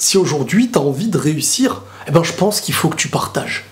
Si aujourd'hui tu as envie de réussir, eh ben je pense qu'il faut que tu partages.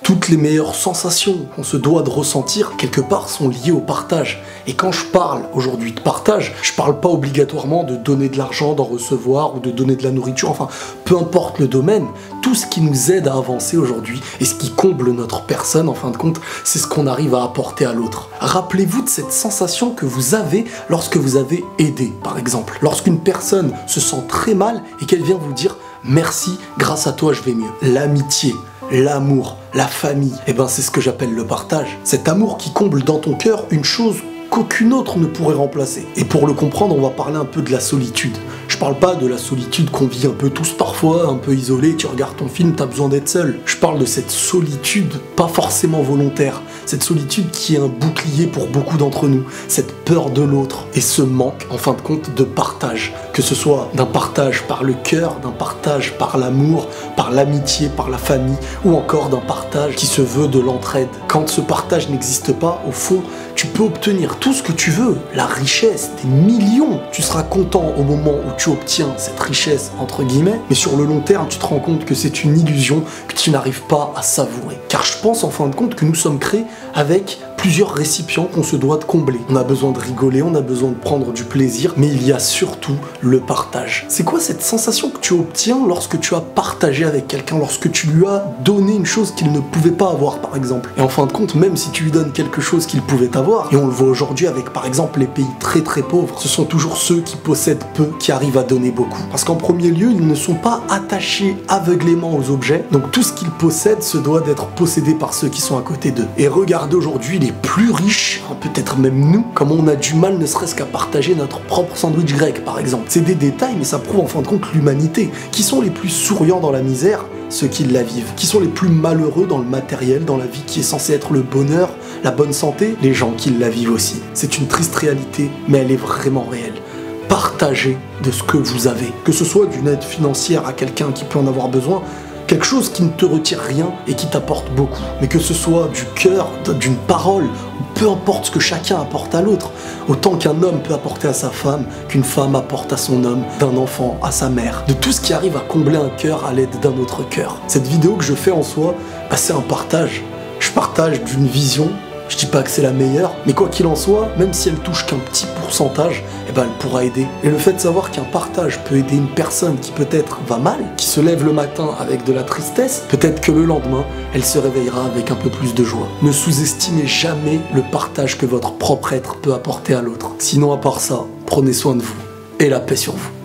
Toutes les meilleures sensations qu'on se doit de ressentir, quelque part, sont liées au partage. Et quand je parle aujourd'hui de partage, je parle pas obligatoirement de donner de l'argent, d'en recevoir ou de donner de la nourriture, enfin, peu importe le domaine, tout ce qui nous aide à avancer aujourd'hui et ce qui comble notre personne, en fin de compte, c'est ce qu'on arrive à apporter à l'autre. Rappelez-vous de cette sensation que vous avez lorsque vous avez aidé, par exemple. Lorsqu'une personne se sent très mal et qu'elle vient vous dire « merci, grâce à toi je vais mieux ». L'amitié, l'amour, la famille, eh ben c'est ce que j'appelle le partage. Cet amour qui comble dans ton cœur une chose qu'aucune autre ne pourrait remplacer. Et pour le comprendre, on va parler un peu de la solitude. Je parle pas de la solitude qu'on vit un peu tous parfois, un peu isolé, tu regardes ton film, t'as besoin d'être seul. Je parle de cette solitude pas forcément volontaire, cette solitude qui est un bouclier pour beaucoup d'entre nous, cette peur de l'autre et ce manque, en fin de compte, de partage. Que ce soit d'un partage par le cœur, d'un partage par l'amour, par l'amitié, par la famille, ou encore d'un partage qui se veut de l'entraide. Quand ce partage n'existe pas, au fond, tu peux obtenir tout ce que tu veux, la richesse, des millions. Tu seras content au moment où tu obtiens cette richesse, entre guillemets, mais sur le long terme, tu te rends compte que c'est une illusion que tu n'arrives pas à savourer. Car je pense en fin de compte que nous sommes créés avec plusieurs récipients qu'on se doit de combler. On a besoin de rigoler, on a besoin de prendre du plaisir, mais il y a surtout le partage. C'est quoi cette sensation que tu obtiens lorsque tu as partagé avec quelqu'un, lorsque tu lui as donné une chose qu'il ne pouvait pas avoir, par exemple? Et en fin de compte, même si tu lui donnes quelque chose qu'il pouvait avoir, et on le voit aujourd'hui avec, par exemple, les pays très très pauvres, ce sont toujours ceux qui possèdent peu qui arrivent à donner beaucoup. Parce qu'en premier lieu, ils ne sont pas attachés aveuglément aux objets, donc tout ce qu'ils possèdent se doit d'être possédé par ceux qui sont à côté d'eux. Et regardez aujourd'hui les plus riches, peut-être même nous, comme on a du mal ne serait-ce qu'à partager notre propre sandwich grec, par exemple. C'est des détails, mais ça prouve en fin de compte l'humanité. Qui sont les plus souriants dans la misère? Ceux qui la vivent. Qui sont les plus malheureux dans le matériel, dans la vie qui est censée être le bonheur, la bonne santé? Les gens qui la vivent aussi. C'est une triste réalité, mais elle est vraiment réelle. Partagez de ce que vous avez. Que ce soit d'une aide financière à quelqu'un qui peut en avoir besoin, quelque chose qui ne te retire rien et qui t'apporte beaucoup. Mais que ce soit du cœur, d'une parole, peu importe ce que chacun apporte à l'autre. Autant qu'un homme peut apporter à sa femme, qu'une femme apporte à son homme, d'un enfant à sa mère. De tout ce qui arrive à combler un cœur à l'aide d'un autre cœur. Cette vidéo que je fais en soi, c'est un partage. Je partage d'une vision. Je dis pas que c'est la meilleure, mais quoi qu'il en soit, même si elle touche qu'un petit pourcentage, eh ben elle pourra aider. Et le fait de savoir qu'un partage peut aider une personne qui peut-être va mal, qui se lève le matin avec de la tristesse, peut-être que le lendemain, elle se réveillera avec un peu plus de joie. Ne sous-estimez jamais le partage que votre propre être peut apporter à l'autre. Sinon, à part ça, prenez soin de vous et la paix sur vous.